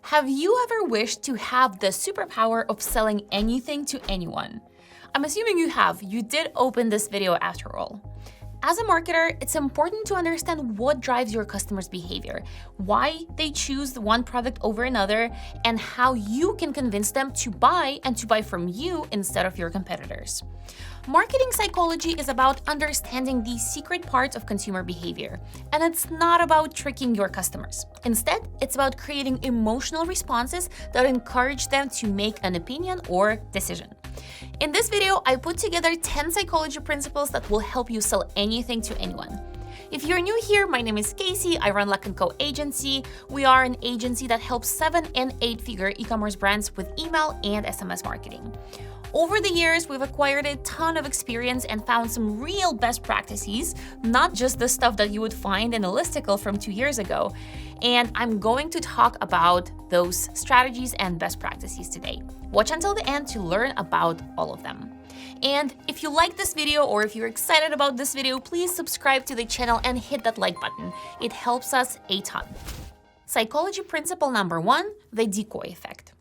Have you ever wished to have the superpower of selling anything to anyone? I'm assuming you have. You did open this video after all. As a marketer, it's important to understand what drives your customers' behavior, why they choose one product over another, and how you can convince them to buy and to buy from you instead of your competitors. Marketing psychology is about understanding these secret parts of consumer behavior, and it's not about tricking your customers. Instead, it's about creating emotional responses that encourage them to make an opinion or decision. In this video, I put together 10 psychology principles that will help you sell anything to anyone. If you're new here, my name is Kasey. I run Luck & Co agency. We are an agency that helps 7- and 8-figure e-commerce brands with email and SMS marketing. Over the years, we've acquired a ton of experience and found some real best practices, not just the stuff that you would find in a listicle from 2 years ago. And I'm going to talk about those strategies and best practices today. Watch until the end to learn about all of them. And if you like this video or if you're excited about this video, please subscribe to the channel and hit that like button. It helps us a ton. Psychology principle number 1, the decoy effect.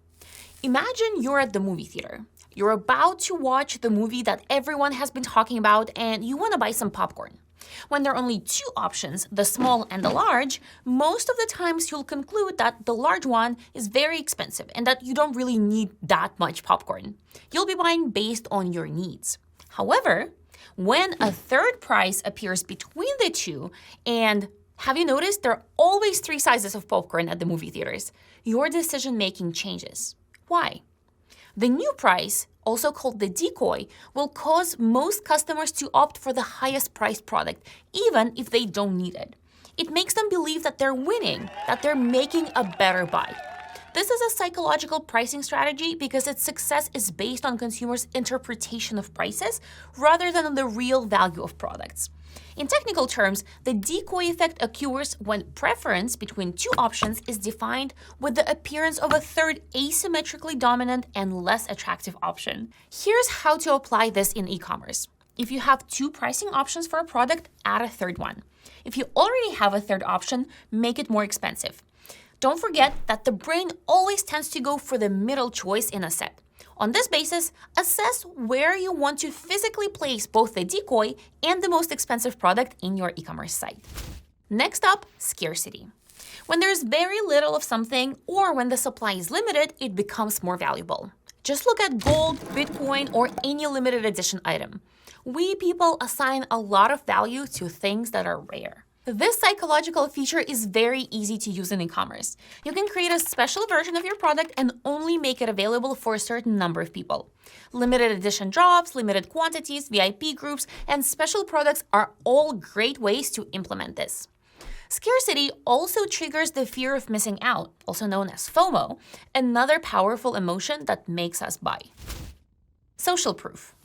Imagine you're at the movie theater. You're about to watch the movie that everyone has been talking about and you want to buy some popcorn. When there are only 2 options, the small and the large, most of the times you'll conclude that the large one is very expensive and that you don't really need that much popcorn. You'll be buying based on your needs. However, when a third price appears between the 2, and have you noticed there are always 3 sizes of popcorn at the movie theaters, your decision-making changes. Why? The new price, also called the decoy, will cause most customers to opt for the highest priced product, even if they don't need it. It makes them believe that they're winning, that they're making a better buy. This is a psychological pricing strategy because its success is based on consumers' interpretation of prices rather than on the real value of products. In technical terms, the decoy effect occurs when preference between 2 options is defined with the appearance of a third asymmetrically dominant and less attractive option. Here's how to apply this in e-commerce. If you have 2 pricing options for a product, add a third one. If you already have a third option, make it more expensive. Don't forget that the brain always tends to go for the middle choice in a set. On this basis, assess where you want to physically place both the decoy and the most expensive product in your e-commerce site. Next up, scarcity. When there's very little of something or when the supply is limited, it becomes more valuable. Just look at gold, Bitcoin, or any limited edition item. We people assign a lot of value to things that are rare. This psychological feature is very easy to use in e-commerce. You can create a special version of your product and only make it available for a certain number of people. Limited edition drops, limited quantities, VIP groups, and special products are all great ways to implement this. Scarcity also triggers the fear of missing out, also known as FOMO, another powerful emotion that makes us buy. Social proof.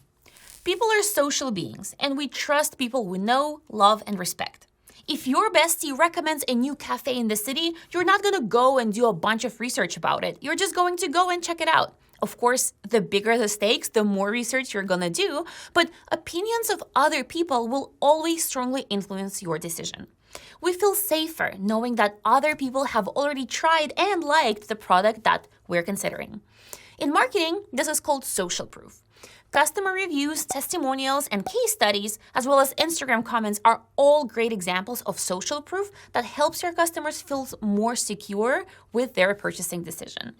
People are social beings, and we trust people we know, love, and respect. If your bestie recommends a new cafe in the city, you're not going to go and do a bunch of research about it. You're just going to go and check it out. Of course, the bigger the stakes, the more research you're going to do, but opinions of other people will always strongly influence your decision. We feel safer knowing that other people have already tried and liked the product that we're considering. In marketing, this is called social proof. Customer reviews, testimonials, and case studies, as well as Instagram comments, are all great examples of social proof that helps your customers feel more secure with their purchasing decision.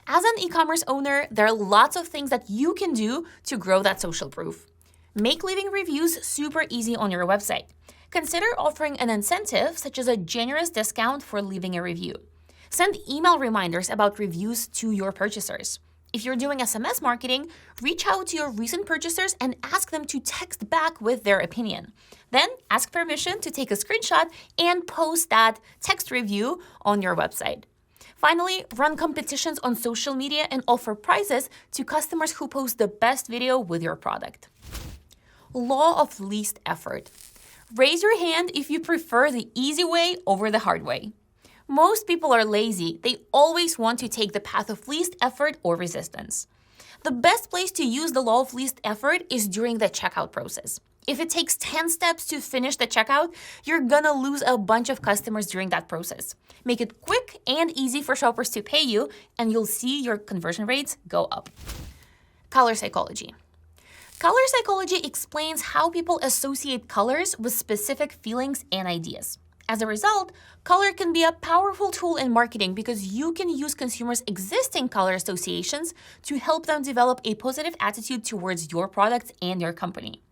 As an e-commerce owner, there are lots of things that you can do to grow that social proof. Make leaving reviews super easy on your website. Consider offering an incentive, such as a generous discount for leaving a review. Send email reminders about reviews to your purchasers. If you're doing SMS marketing, reach out to your recent purchasers and ask them to text back with their opinion. Then ask permission to take a screenshot and post that text review on your website. Finally, run competitions on social media and offer prizes to customers who post the best video with your product. Law of least effort. Raise your hand if you prefer the easy way over the hard way. Most people are lazy. They always want to take the path of least effort or resistance. The best place to use the law of least effort is during the checkout process. If it takes 10 steps to finish the checkout, you're gonna lose a bunch of customers during that process. Make it quick and easy for shoppers to pay you, and you'll see your conversion rates go up. Color psychology. Color psychology explains how people associate colors with specific feelings and ideas. As a result, color can be a powerful tool in marketing because you can use consumers' existing color associations to help them develop a positive attitude towards your products and your company.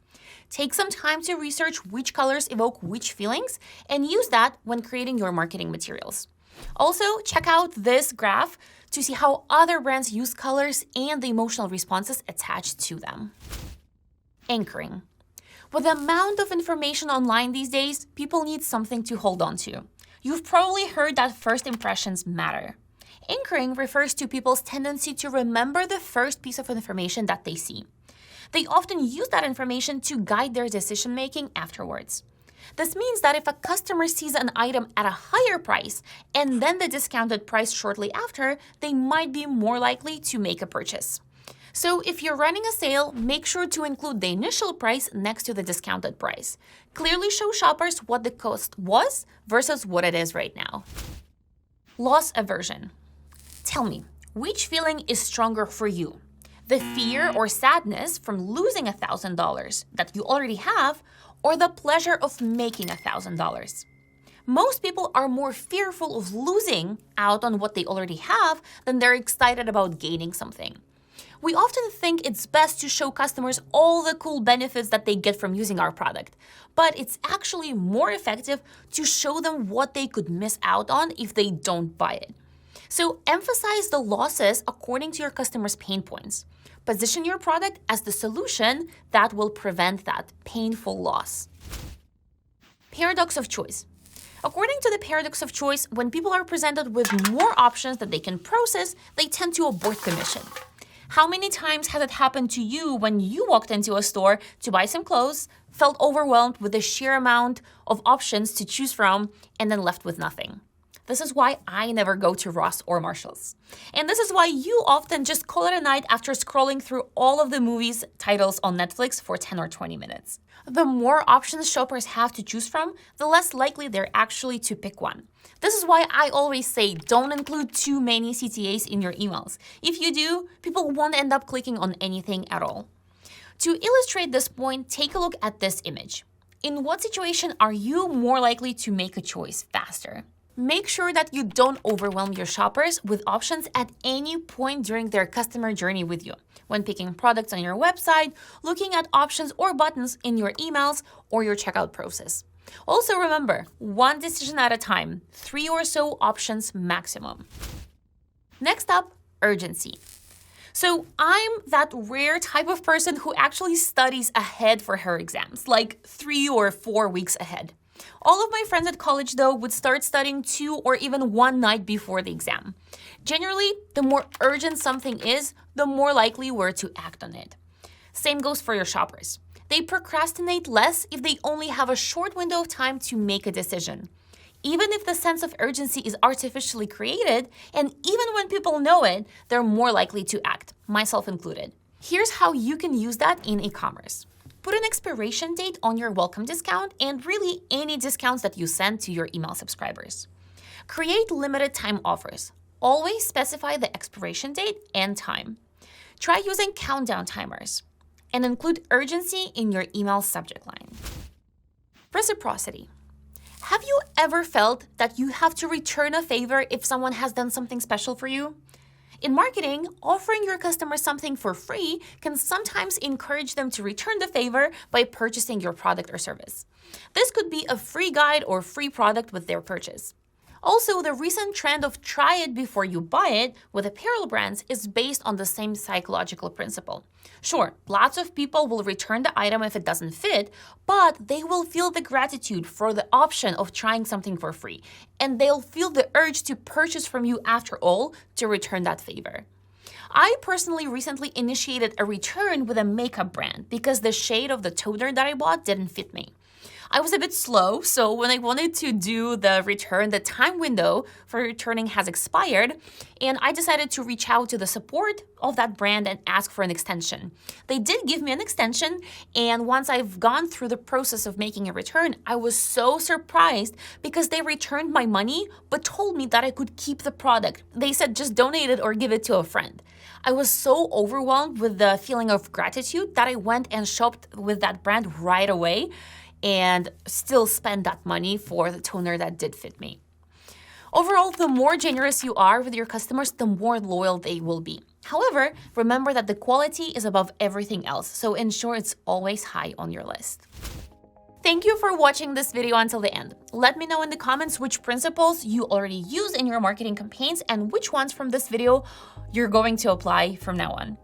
Take some time to research which colors evoke which feelings and use that when creating your marketing materials. Also, check out this graph to see how other brands use colors and the emotional responses attached to them. Anchoring. With the amount of information online these days, people need something to hold on to. You've probably heard that first impressions matter. Anchoring refers to people's tendency to remember the first piece of information that they see. They often use that information to guide their decision-making afterwards. This means that if a customer sees an item at a higher price and then the discounted price shortly after, they might be more likely to make a purchase. So if you're running a sale, make sure to include the initial price next to the discounted price. Clearly show shoppers what the cost was versus what it is right now. Loss aversion. Tell me, which feeling is stronger for you? The fear or sadness from losing $1,000 that you already have, or the pleasure of making $1,000? Most people are more fearful of losing out on what they already have than they're excited about gaining something. We often think it's best to show customers all the cool benefits that they get from using our product, but it's actually more effective to show them what they could miss out on if they don't buy it. So emphasize the losses according to your customers' pain points. Position your product as the solution that will prevent that painful loss. Paradox of choice. According to the paradox of choice, when people are presented with more options that they can process, they tend to abort the mission. How many times has it happened to you when you walked into a store to buy some clothes, felt overwhelmed with the sheer amount of options to choose from, and then left with nothing? This is why I never go to Ross or Marshall's. And this is why you often just call it a night after scrolling through all of the movies titles on Netflix for 10 or 20 minutes. The more options shoppers have to choose from, the less likely they're actually to pick one. This is why I always say don't include too many CTAs in your emails. If you do, people won't end up clicking on anything at all. To illustrate this point, take a look at this image. In what situation are you more likely to make a choice faster? Make sure that you don't overwhelm your shoppers with options at any point during their customer journey with you. When picking products on your website, looking at options or buttons in your emails or your checkout process. Also remember, one decision at a time, 3 or so options maximum. Next up, urgency. So I'm that rare type of person who actually studies ahead for her exams, like 3 or 4 weeks ahead. All of my friends at college, though, would start studying 2 or even 1 night before the exam. Generally, the more urgent something is, the more likely we're to act on it. Same goes for your shoppers. They procrastinate less if they only have a short window of time to make a decision. Even if the sense of urgency is artificially created, and even when people know it, they're more likely to act, myself included. Here's how you can use that in e-commerce. Put an expiration date on your welcome discount and really any discounts that you send to your email subscribers. Create limited time offers. Always specify the expiration date and time. Try using countdown timers. And include urgency in your email subject line. Reciprocity. Have you ever felt that you have to return a favor if someone has done something special for you? In marketing, offering your customers something for free can sometimes encourage them to return the favor by purchasing your product or service. This could be a free guide or free product with their purchase. Also, the recent trend of try it before you buy it with apparel brands is based on the same psychological principle. Sure, lots of people will return the item if it doesn't fit, but they will feel the gratitude for the option of trying something for free, and they'll feel the urge to purchase from you after all to return that favor. I personally recently initiated a return with a makeup brand because the shade of the toner that I bought didn't fit me. I was a bit slow, so when I wanted to do the return, the time window for returning has expired, and I decided to reach out to the support of that brand and ask for an extension. They did give me an extension, and once I've gone through the process of making a return, I was so surprised because they returned my money but told me that I could keep the product. They said just donate it or give it to a friend. I was so overwhelmed with the feeling of gratitude that I went and shopped with that brand right away and still spend that money for the toner that did fit me. Overall, the more generous you are with your customers, the more loyal they will be. However, remember that the quality is above everything else, so ensure it's always high on your list. Thank you for watching this video until the end. Let me know in the comments which principles you already use in your marketing campaigns and which ones from this video you're going to apply from now on.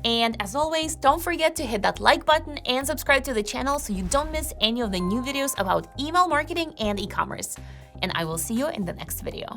And as always, don't forget to hit that like button and subscribe to the channel so you don't miss any of the new videos about email marketing and e-commerce. And I will see you in the next video.